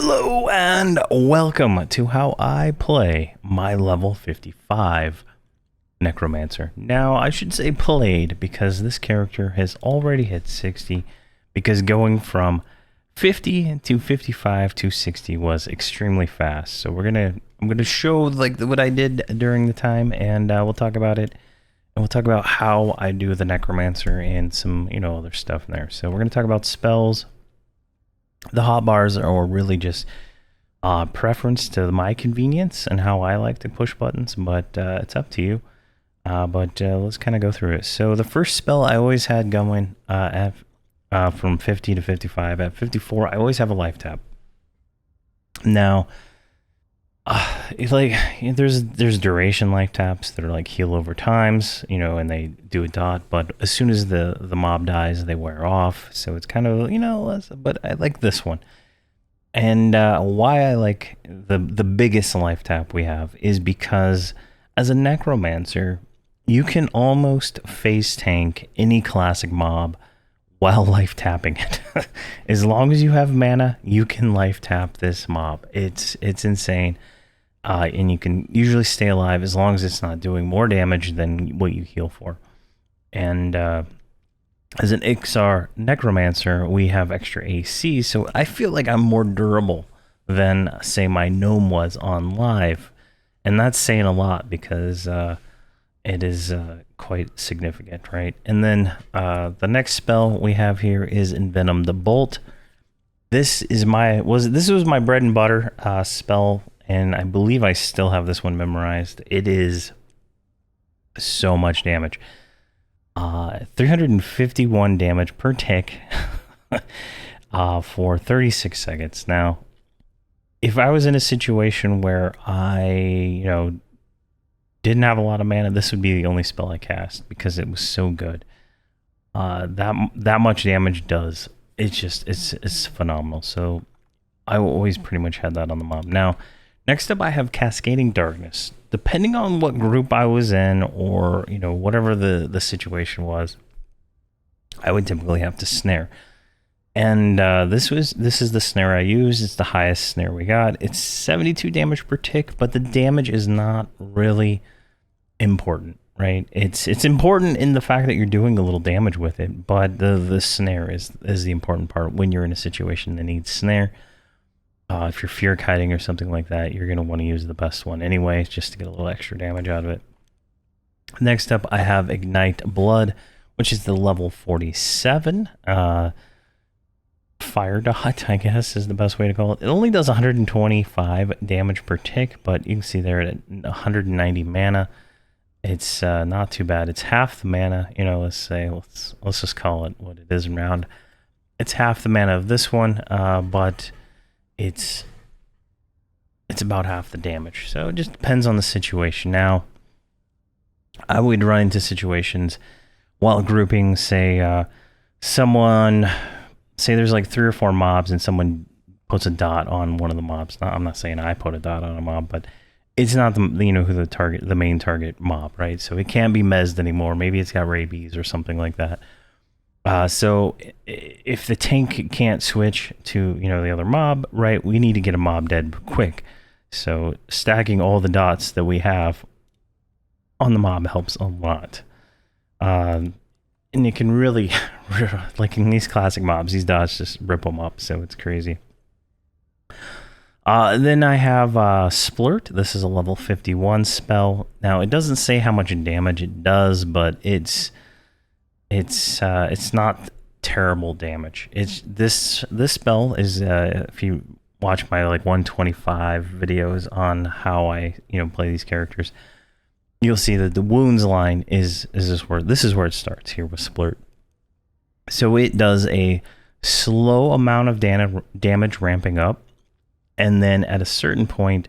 Hello and welcome to how I play my level 55 Necromancer. Now, I should say played because this character has already hit 60 because going from 50 to 55 to 60 was extremely fast. So I'm gonna show like what I did during the time, and we'll talk about it. And we'll talk about how I do the Necromancer and some, other stuff in there. So we're gonna talk about spells. The hotbars are really just preference to my convenience and how I like to push buttons, but it's up to you. But let's kind of go through it. So the first spell I always had going from 50 to 55. At 54, I always have a life tap. Now, it's like there's duration life taps that are like heal over times, and they do a dot. But as soon as the mob dies, they wear off. So it's kind of less. But I like this one. And why I like the biggest life tap we have is because as a Necromancer, you can almost face tank any classic mob while life tapping it. As long as you have mana, you can life tap this mob. It's insane. And you can usually stay alive as long as it's not doing more damage than what you heal for. And as an Ixar Necromancer, we have extra AC, so I feel like I'm more durable than, say, my Gnome was on live. And that's saying a lot because it is quite significant, right? And then the next spell we have here is Envenom the Bolt. This was my bread and butter spell, and I believe I still have this one memorized. It is so much damage. 351 damage per tick for 36 seconds. Now, if I was in a situation where I, didn't have a lot of mana, this would be the only spell I cast because it was so good. That much damage does. It's phenomenal. So I always pretty much had that on the mob. Now, next up I have Cascading Darkness. Depending on what group I was in or, whatever the situation was, I would typically have to snare. And this is the snare I use. It's the highest snare we got. It's 72 damage per tick, but the damage is not really important, right? It's important in the fact that you're doing a little damage with it, but the snare is the important part when you're in a situation that needs snare. If you're fear kiting or something like that, you're going to want to use the best one anyway, just to get a little extra damage out of it. Next up, I have Ignite Blood, which is the level 47. Fire Dot, I guess, is the best way to call it. It only does 125 damage per tick, but you can see there at 190 mana. It's not too bad. It's half the mana, let's just call it what it is around. It's half the mana of this one, but it's about half the damage. So it just depends on the situation. Now, I would run into situations while grouping, say there's like 3 or 4 mobs and someone puts a dot on one of the mobs. I'm not saying I put a dot on a mob, but it's not who the main target mob, right? So it can't be mezzed anymore. Maybe it's got rabies or something like that. So if the tank can't switch to, the other mob, right, we need to get a mob dead quick. So stacking all the dots that we have on the mob helps a lot. And you can really, like in these classic mobs, these dots just rip them up. So it's crazy. Then I have Splurt. This is a level 51 spell. Now, it doesn't say how much damage it does, but it's not terrible damage. This spell is if you watch my like 125 videos on how I play these characters, you'll see that the wounds line is this is where it starts here with Splurt. So it does a slow amount of damage ramping up, and then at a certain point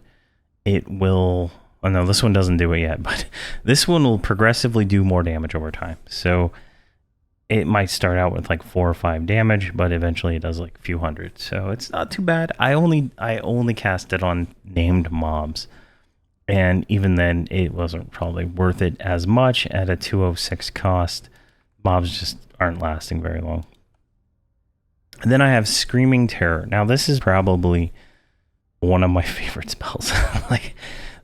it will. Oh no, this one doesn't do it yet, but this one will progressively do more damage over time. So it might start out with like 4 or 5 damage, but eventually it does like a few hundred. So it's not too bad. I only cast it on named mobs, and even then it wasn't probably worth it as much at a 206 cost. Mobs just aren't lasting very long. And then I have Screaming Terror. Now this is probably one of my favorite spells. Like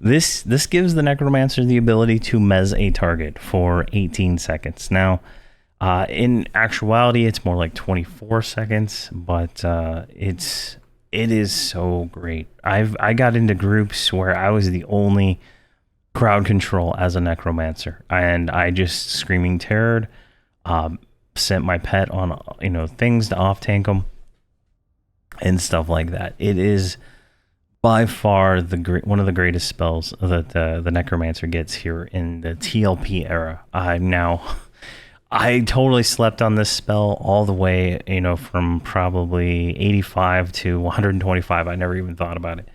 this gives the Necromancer the ability to mez a target for 18 seconds. Now, in actuality, it's more like 24 seconds, but it is so great. I got into groups where I was the only crowd control as a Necromancer, and I just screaming terrored, sent my pet on things to off tank them and stuff like that. It is by far one of the greatest spells that the Necromancer gets here in the TLP era. I totally slept on this spell all the way, from probably 85 to 125. I never even thought about it.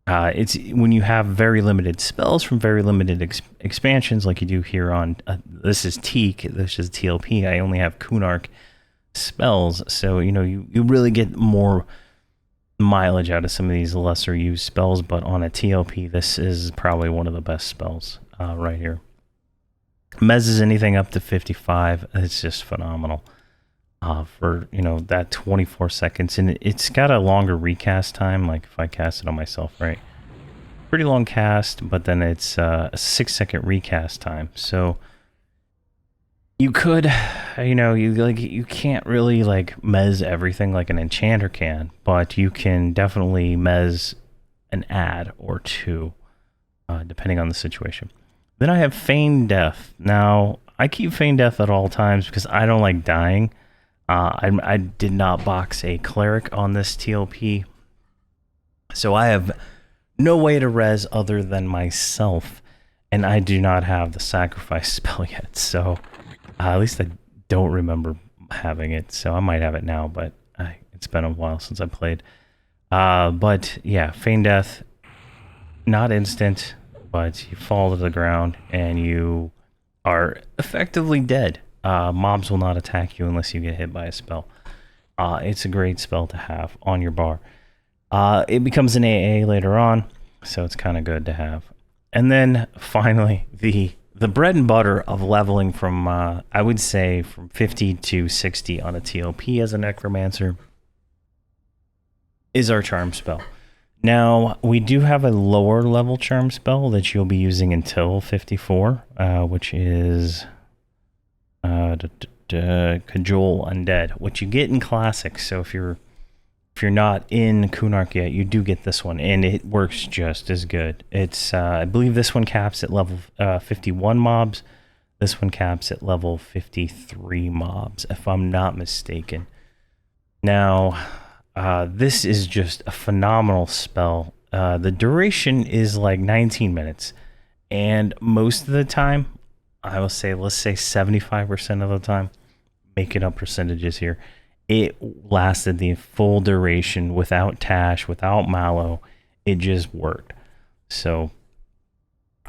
It's when you have very limited spells from very limited expansions, like you do here on this is Teak, this is TLP. I only have Kunark spells, so you really get more mileage out of some of these lesser used spells. But on a TLP, this is probably one of the best spells right here. Mezzes anything up to 55. It's just phenomenal. For that 24 seconds, and it's got a longer recast time. Like if I cast it on myself, right, pretty long cast, but then it's a 6-second recast time. So you could, you can't really like mez everything like an enchanter can, but you can definitely mez an ad or two, depending on the situation. Then I have Feign Death. Now I keep Feign Death at all times because I don't like dying. I did not box a cleric on this TLP, so I have no way to res other than myself, and I do not have the sacrifice spell yet, so at least I don't remember having it, so I might have it now, but it's been a while since I played. But yeah, Feign Death, not instant, but you fall to the ground and you are effectively dead. Mobs will not attack you unless you get hit by a spell. It's a great spell to have on your bar. It becomes an AA later on, so it's kind of good to have. And then finally, the bread and butter of leveling from, I would say, from 50 to 60 on a TLP as a Necromancer is our Charm spell. Now, we do have a lower level Charm spell that you'll be using until 54, which is Cajole Undead, which you get in Classic. So if you're not in Kunark yet, you do get this one, and it works just as good. It's I believe this one caps at level 51 mobs. This one caps at level 53 mobs, if I'm not mistaken. Now, this is just a phenomenal spell. The duration is like 19 minutes, and most of the time, I will say, let's say 75% of the time, making up percentages here, it lasted the full duration without Tash, without Mallow. It just worked. So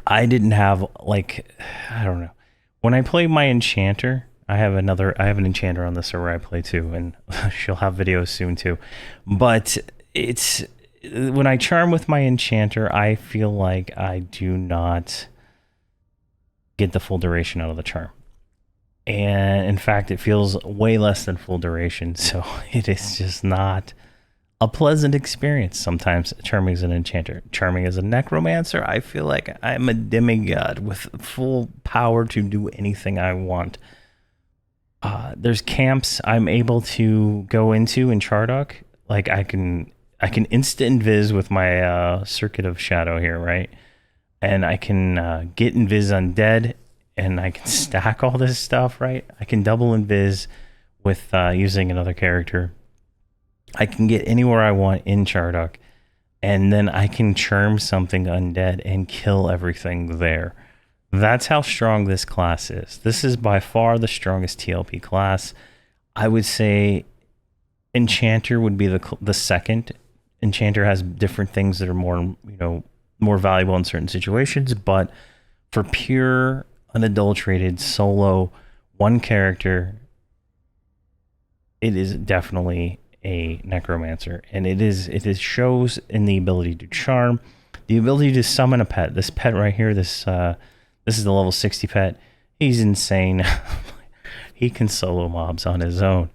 I didn't have, like, I don't know. When I play my Enchanter, I have an Enchanter on the server I play too, and she'll have videos soon too. But when I charm with my Enchanter, I feel like I do not get the full duration out of the charm, and in fact it feels way less than full duration, so it is just not a pleasant experience sometimes charming as an Enchanter. Charming as a Necromancer, I feel like I'm a demigod with full power to do anything I want. There's camps I'm able to go into in Chardock, like I can instant invis with my Circuit of Shadow here, right? And I can get invis undead, and I can stack all this stuff, right? I can double invis with using another character. I can get anywhere I want in Chardock, and then I can charm something undead and kill everything there. That's how strong this class is. This is by far the strongest TLP class. I would say Enchanter would be the second. Enchanter has different things that are more valuable in certain situations, but for pure unadulterated solo one character, it is definitely a Necromancer, and it shows in the ability to charm, the ability to summon a pet. This pet right here, this is the level 60 pet. He's insane. He can solo mobs on his own.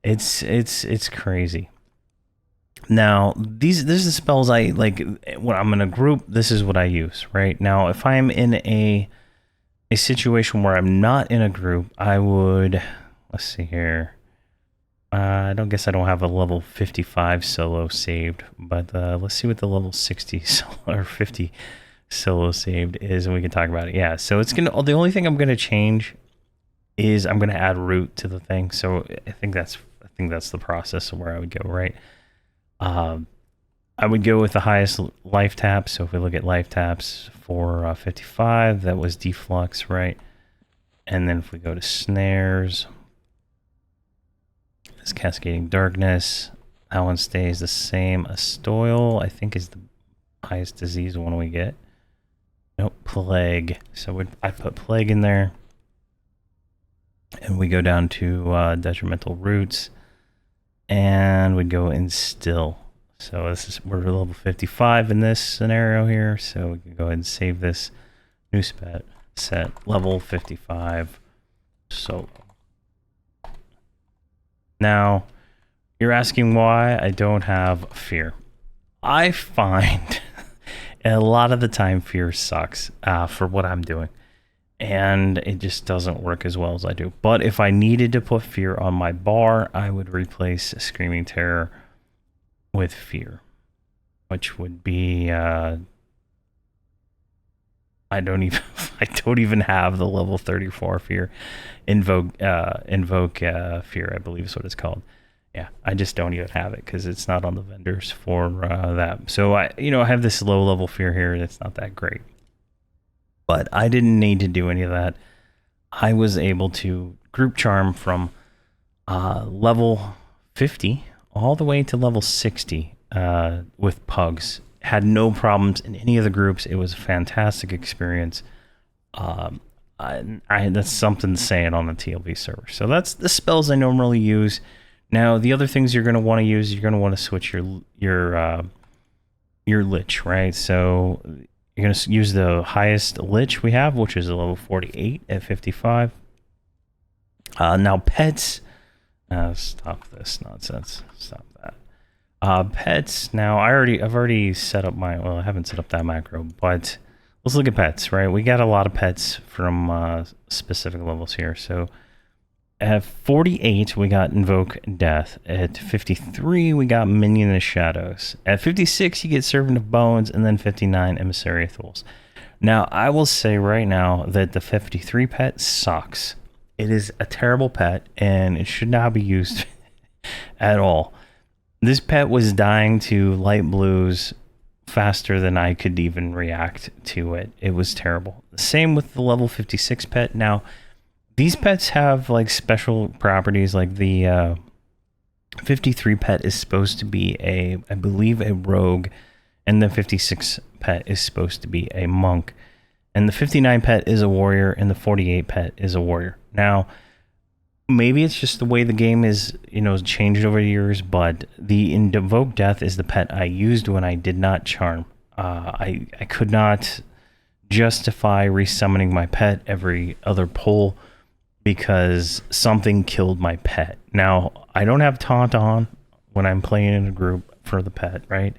It's crazy. Now, these are the spells I like. When I'm in a group, this is what I use, right? Now, if I'm in a situation where I'm not in a group, I would, let's see here. I don't have a level 55 solo saved, but let's see what the level 60 solo or 50 solo saved is, and we can talk about it. Yeah, so it's gonna. The only thing I'm gonna change is I'm gonna add root to the thing. So I think that's the process of where I would go, right? I would go with the highest life taps. So if we look at life taps for 55, that was deflux, right? And then if we go to snares, it's cascading darkness. That one stays the same. Astoil, I think, is the highest disease one we get. Nope, plague. So I put plague in there. And we go down to detrimental roots. And we'd go instill. So we're level 55 in this scenario here. So we can go ahead and save this new set level 55 solo. Now, you're asking why I don't have fear. I find a lot of the time fear sucks for what I'm doing. And it just doesn't work as well as I do. But if I needed to put fear on my bar, I would replace Screaming Terror with fear, which would be I don't even have the level 34 fear. Invoke fear, I believe is what it's called. Yeah, I just don't even have it because it's not on the vendors for that. So I have this low level fear here that's not that great. But I didn't need to do any of that. I was able to group charm from level 50 all the way to level 60 with pugs. Had no problems in any of the groups. It was a fantastic experience. That's something to say it on the TLV server. So that's the spells I normally use. Now, the other things you're going to want to use, you're going to want to switch your lich, right? So you're going to use the highest lich we have, which is a level 48 at 55. Now, pets. Stop this nonsense. Stop that. Pets. Now, I've already set up I haven't set up that macro, but let's look at pets, right? We got a lot of pets from specific levels here. So at 48, we got Invoke Death. At 53, we got Minion of the Shadows. At 56, you get Servant of Bones, and then 59, Emissary of Thools. Now, I will say right now that the 53 pet sucks. It is a terrible pet, and it should not be used at all. This pet was dying to light blues faster than I could even react to it. It was terrible. Same with the level 56 pet. Now, these pets have like special properties, like the 53 pet is supposed to be I believe a rogue, and the 56 pet is supposed to be a monk, and the 59 pet is a warrior, and the 48 pet is a warrior. Now, maybe it's just the way the game is, changed over the years, but the Invoke Death is the pet I used when I did not charm. I could not justify resummoning my pet every other pull because something killed my pet. Now, I don't have taunt on when I'm playing in a group for the pet, right?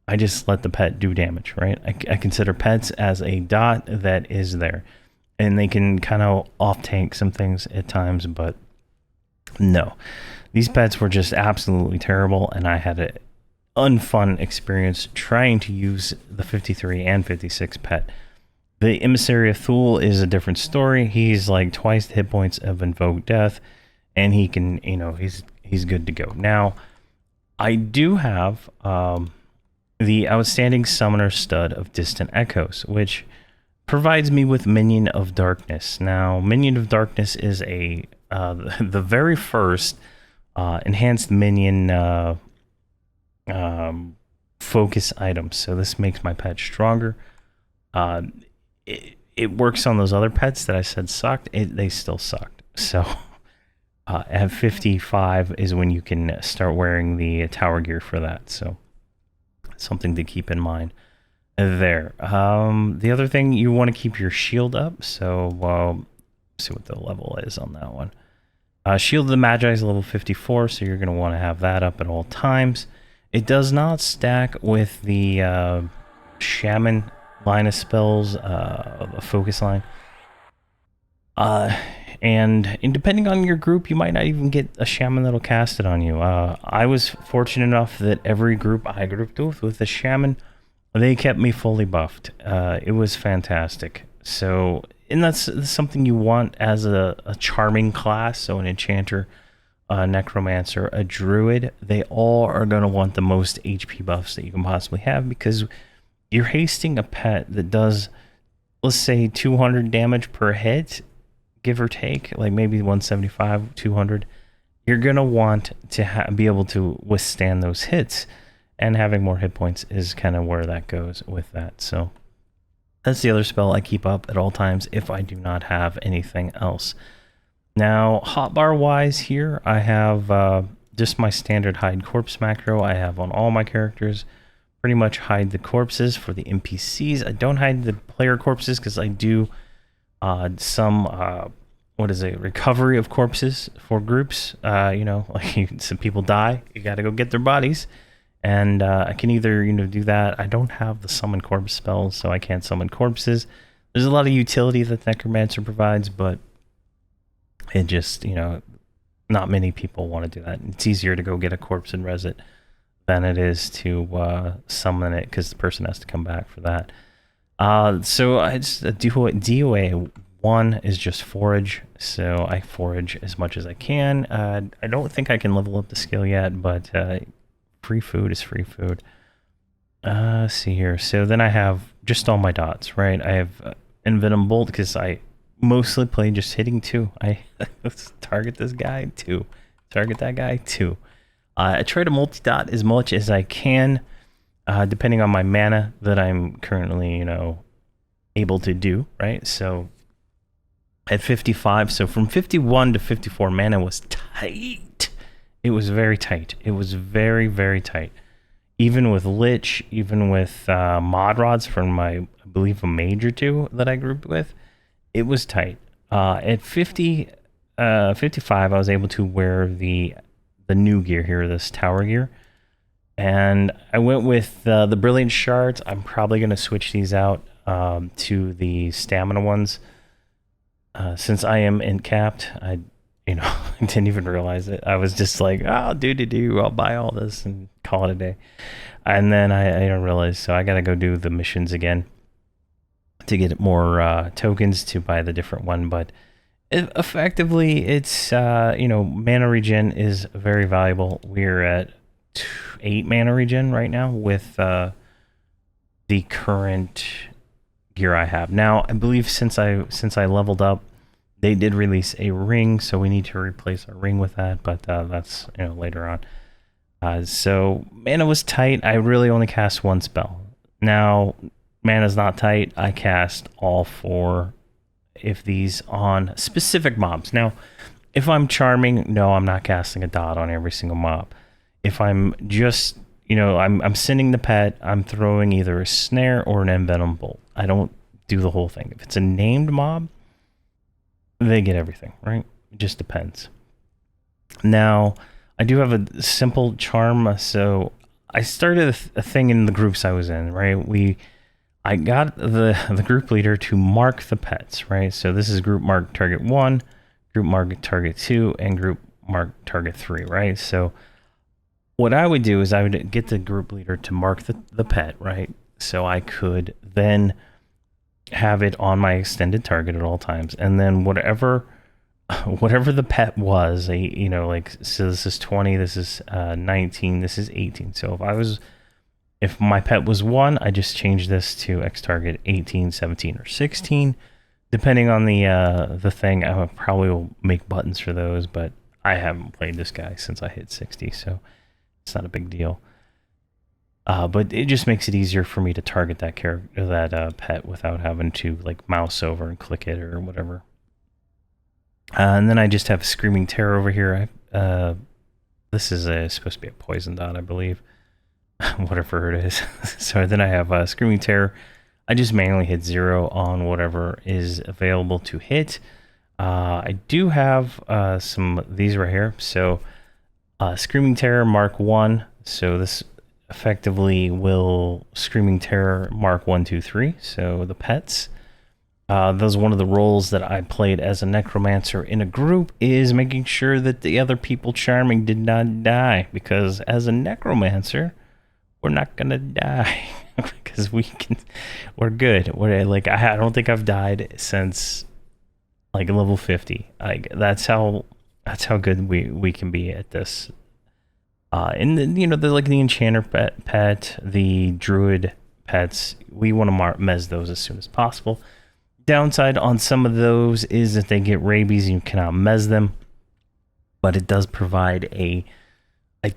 I just let the pet do damage, right? I consider pets as a dot that is there. And they can kind of off-tank some things at times, but no. These pets were just absolutely terrible, and I had an unfun experience trying to use the 53 and 56 pet. The Emissary of Thule is a different story. He's like twice the hit points of Invoke Death, and he can, he's good to go. Now, I do have the Outstanding Summoner Stud of Distant Echoes, which provides me with Minion of Darkness. Now, Minion of Darkness is the very first enhanced minion focus item. So this makes my pet stronger. It works on those other pets that I said sucked. They still sucked. So at 55 is when you can start wearing the tower gear for that. So something to keep in mind there. The other thing, you want to keep your shield up. So let's see what the level is on that one. Shield of the Magi is level 54, so you're going to want to have that up at all times. It does not stack with the shaman line of spells, a focus line. And depending on your group, you might not even get a shaman that'll cast it on you. I was fortunate enough that every group I grouped with a shaman, they kept me fully buffed. It was fantastic. So, and that's something you want as a charming class. So an enchanter, a necromancer, a druid, they all are going to want the most HP buffs that you can possibly have, because you're hasting a pet that does, let's say, 200 damage per hit, give or take, like maybe 175, 200. You're going to want to be able to withstand those hits, and having more hit points is kind of where that goes with that. So that's the other spell I keep up at all times if I do not have anything else. Now, hotbar wise here, I have just my standard hide corpse macro I have on all my characters. Pretty much hide the corpses for the NPCs. I don't hide the player corpses because I do some recovery of corpses for groups. Like some people die, you got to go get their bodies, and I can either do that. I don't have the summon corpse spells, so I can't summon corpses. There's a lot of utility that Necromancer provides, but it just not many people want to do that. It's easier to go get a corpse and res it than it is to summon it, because the person has to come back for that. So I just DOA 1 is just forage, so I forage as much as I can. I don't think I can level up the skill yet, but free food is free food. Let's see here. So then I have just all my dots, right? I have Envenom Bolt because I mostly play just hitting 2. Let's target this guy 2, target that guy 2. I try to multi-dot as much as I can, depending on my mana that I'm currently, able to do, right? So at 55, so from 51 to 54, mana was tight. It was very tight. It was very, very tight. Even with Lich, even with Mod Rods from I believe, a mage or 2 that I grouped with, it was tight. At 55, I was able to wear the new gear here, this tower gear, and I went with the brilliant shards. I'm probably going to switch these out to the stamina ones, since I am int capped. I didn't even realize it. I was just like, oh, I'll buy all this and call it a day, and then I don't realize, so I gotta go do the missions again to get more tokens to buy the different one. But effectively, it's mana regen is very valuable. We're at 8 mana regen right now with the current gear I have. Now, I believe since I leveled up, they did release a ring, so we need to replace our ring with that, but that's later on. So mana was tight. I really only cast 1 spell. Now, mana's not tight. I cast all 4 if these on specific mobs. Now, if I'm charming, no, I'm not casting a dot on every single mob. If I'm just, I'm sending the pet, I'm throwing either a snare or an envenom bolt. I don't do the whole thing. If it's a named mob, they get everything, right? It just depends. Now, I do have a simple charm, so I started a thing in the groups I was in, right? I got the group leader to mark the pets, right? So this is group mark target 1, group mark target 2, and group mark target 3, right? So what I would do is I would get the group leader to mark the pet, right? So I could then have it on my extended target at all times, and then whatever the pet was, so this is 20, this is 19, this is 18. So if my pet was 1, I just change this to X target 18, 17, or 16, depending on the thing. I probably will make buttons for those, but I haven't played this guy since I hit 60, so it's not a big deal. But it just makes it easier for me to target that character, that pet, without having to mouse over and click it or whatever. And then I just have Screaming Terror over here. This is supposed to be a poison dot, I believe. Whatever it is. So then I have Screaming Terror. I just manually hit 0 on whatever is available to hit. I do have some of these right here. So Screaming Terror Mark 1. So this effectively will Screaming Terror mark 1, 2, 3. So the pets. Those one of the roles that I played as a necromancer in a group is making sure that the other people charming did not die, because as a necromancer, we're not gonna die because we're good. We're like I don't think I've died since like level 50. Like that's how good we can be at this. And then, the like the enchanter pet, the druid pets, we want to mez those as soon as possible. Downside on some of those is that they get rabies and you cannot mez them, but it does provide a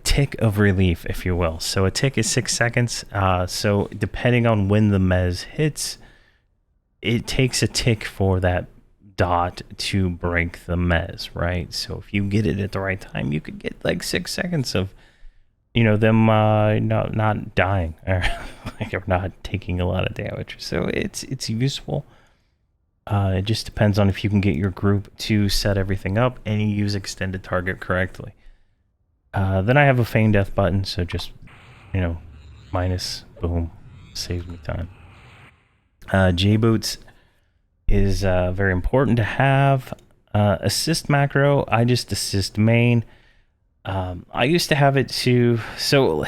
tick of relief, if you will. So a tick is 6 seconds. So depending on when the mez hits, it takes a tick for that dot to break the mez, right? So if you get it at the right time, you could get like 6 seconds of them not dying or like or not taking a lot of damage. So it's useful. It just depends on if you can get your group to set everything up and you use extended target correctly. Then I have a feign death button, so just minus, boom, saves me time. J boots is very important to have. Assist macro, I just assist main. I used to have it too, so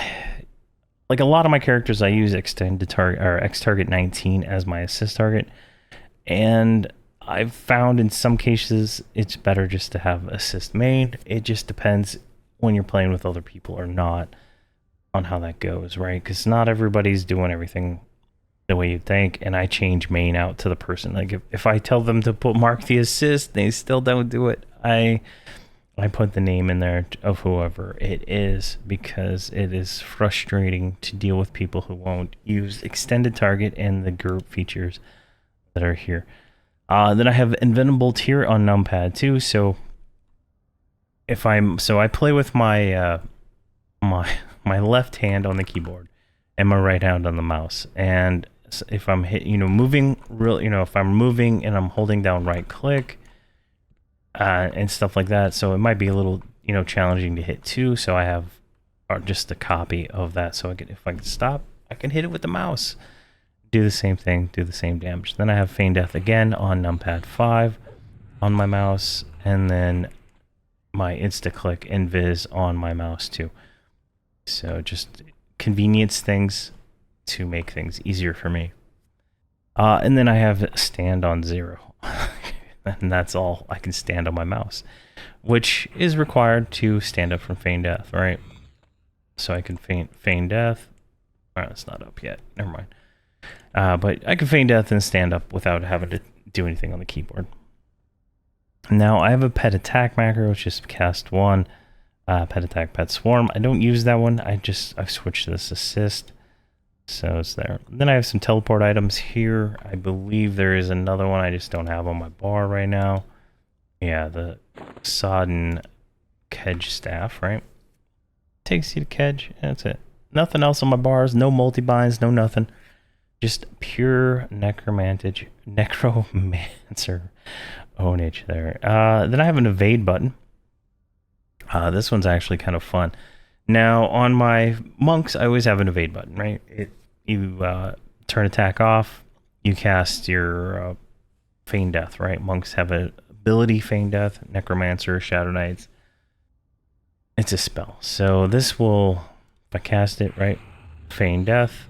like a lot of my characters, I use extended target or X target 19 as my assist target, and I've found in some cases it's better just to have assist main. It just depends when you're playing with other people or not on how that goes, right? Because not everybody's doing everything the way you think, and I change main out to the person. Like if I tell them to mark the assist, they still don't do it. I put the name in there of whoever it is because it is frustrating to deal with people who won't use extended target and the group features that are here. Then I have Invincible tier on numpad too. So I play with my my left hand on the keyboard and my right hand on the mouse. And if I'm moving if I'm moving and I'm holding down right click, and stuff like that, so it might be a little challenging to hit too. So I have just a copy of that, so if I can stop, I can hit it with the mouse, do the same thing, do the same damage. Then I have feign death again on numpad 5 on my mouse, and then my insta click invis on my mouse too. So just convenience things to make things easier for me. And then I have stand on 0. And that's all I can stand on my mouse, which is required to stand up from feign death, right? So I can feign death. All right, it's not up yet. Never mind. But I can feign death and stand up without having to do anything on the keyboard. Now I have a pet attack macro, which is cast 1. Pet attack, pet swarm. I don't use that one. I've switched to this assist. So it's there. Then I have some teleport items here. I believe there is another one I just don't have on my bar right now. Yeah, the sodden kedge staff, right? Takes you to kedge, and that's it. Nothing else on my bars, no multi-binds, no nothing. Just pure necromancer ownage there. Then I have an evade button. This one's actually kind of fun. Now, on my monks, I always have an evade button, right? You turn attack off, you cast your feign death, right? Monks have an ability feign death, necromancer, shadow knights. It's a spell. So this will, if I cast it, right, feign death,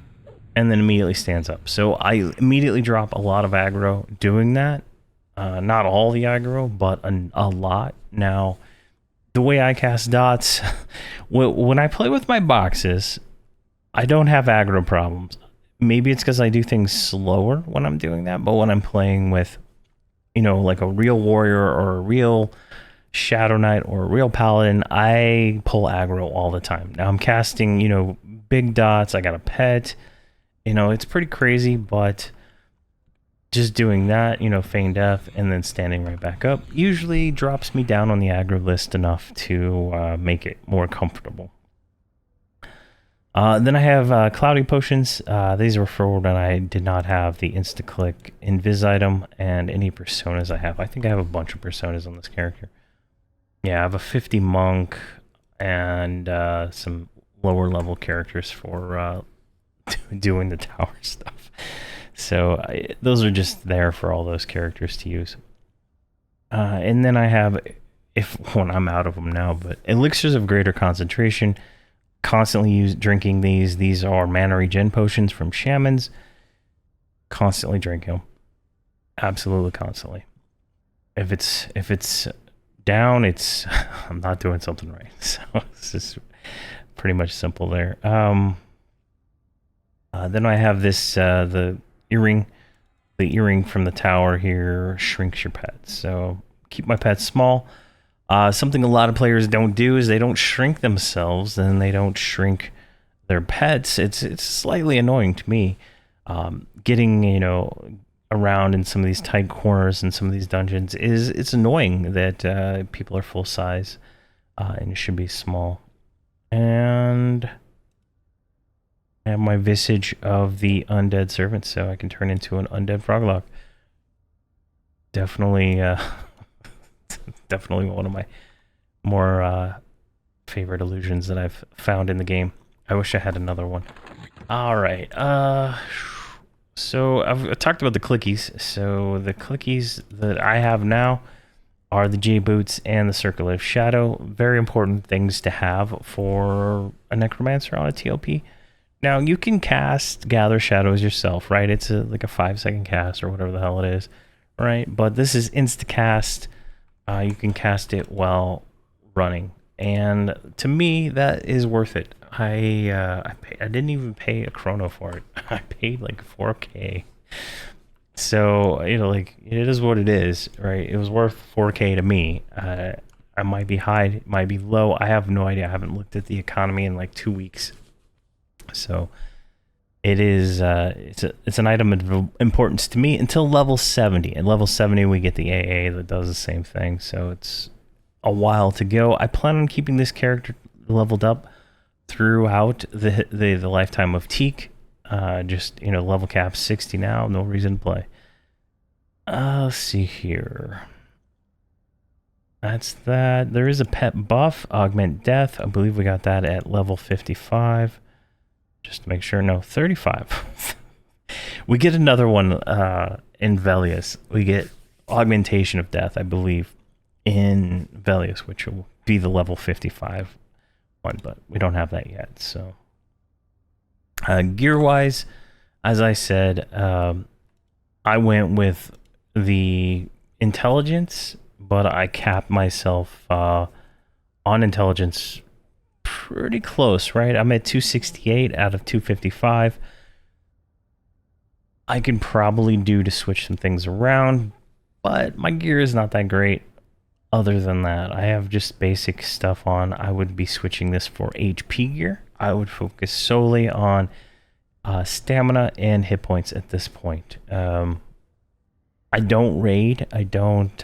and then immediately stands up. So I immediately drop a lot of aggro doing that. Not all the aggro, but a lot. Now, the way I cast dots, when I play with my boxes, I don't have aggro problems. Maybe it's because I do things slower when I'm doing that, but when I'm playing with, like a real warrior or a real shadow knight or a real paladin, I pull aggro all the time. Now I'm casting, big dots. I got a pet. It's pretty crazy, but just doing that, feign death, and then standing right back up usually drops me down on the aggro list enough to make it more comfortable. Then I have cloudy potions. These are for when I did not have the insta-click invis item and any personas I have. I think I have a bunch of personas on this character. Yeah, I have a 50 monk and some lower level characters for doing the tower stuff. So those are just there for all those characters to use. And then I have, when I'm out of them now, but elixirs of greater concentration. Constantly drinking these. These are mana regen potions from shamans. Constantly drink them. Absolutely constantly. If it's down, it's I'm not doing something right. So it's just pretty much simple there. Then I have this the earring. The earring from the tower here shrinks your pets. So keep my pets small. Something a lot of players don't do is they don't shrink themselves and they don't shrink their pets. It's slightly annoying to me. Getting around in some of these tight corners and some of these dungeons it's annoying that people are full size and it should be small. And I have my visage of the undead servant, so I can turn into an undead froglock. Definitely definitely one of my more favorite illusions that I've found in the game. I wish I had another one. All right. So I've talked about the clickies. So the clickies that I have now are the J boots and the Circle of Shadow. Very important things to have for a Necromancer on a TOP. Now you can cast Gather Shadows yourself, right? It's like a 5-second cast or whatever the hell it is, right? But this is insta cast. You can cast it while running, and to me that is worth it. I didn't even pay a chrono for it. I paid like 4K. So like it is what it is, right? It was worth 4K to me. I might be high, it might be low. I have no idea. I haven't looked at the economy in like 2 weeks. So it is it's an item of importance to me until level 70. At level 70 we get the AA that does the same thing, so it's a while to go. I plan on keeping this character leveled up throughout the lifetime of Teak. Just level cap 60 now, no reason to play. Let's see here. That's that. There is a pet buff, Augment Death. I believe we got that at level 55. Just to make sure, no, 35. We get another one in Velius. We get Augmentation of Death, I believe, in Velius, which will be the level 55 one, but we don't have that yet. So, gear-wise, as I said, I went with the intelligence, but I capped myself on intelligence pretty close, right? I'm at 268 out of 255. I can probably do to switch some things around, but my gear is not that great. Other than that, I have just basic stuff on. I would be switching this for HP gear. I would focus solely on stamina and hit points at this point. I don't raid. I don't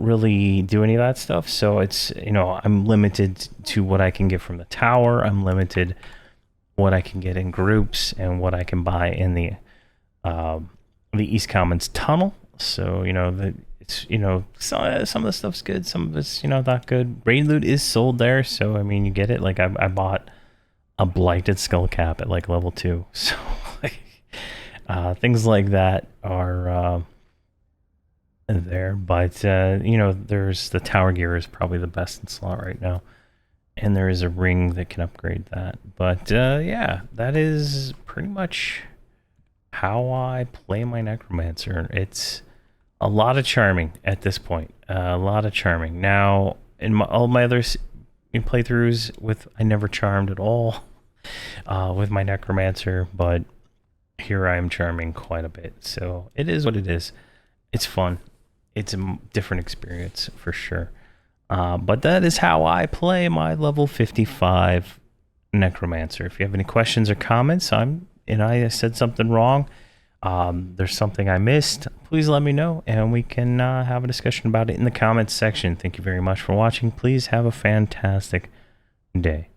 really do any of that stuff. So it's, I'm limited to what I can get from the tower. I'm limited what I can get in groups and what I can buy in the East Commons tunnel. So, some of the stuff's good. Some of it's, not good. Raid loot is sold there. So, I mean, you get it. Like I bought a blighted skull cap at like level 2. So things like that are there, but there's the tower gear is probably the best in slot right now, and there is a ring that can upgrade that. But yeah, that is pretty much how I play my Necromancer. It's a lot of charming at this point, a lot of charming. Now in all my other playthroughs I never charmed at all with my Necromancer, but here I am charming quite a bit. So it is what it is. It's fun. It's a different experience for sure. But that is how I play my level 55 Necromancer. If you have any questions or comments, I said something wrong, there's something I missed, please let me know and we can have a discussion about it in the comments section. Thank you very much for watching. Please have a fantastic day.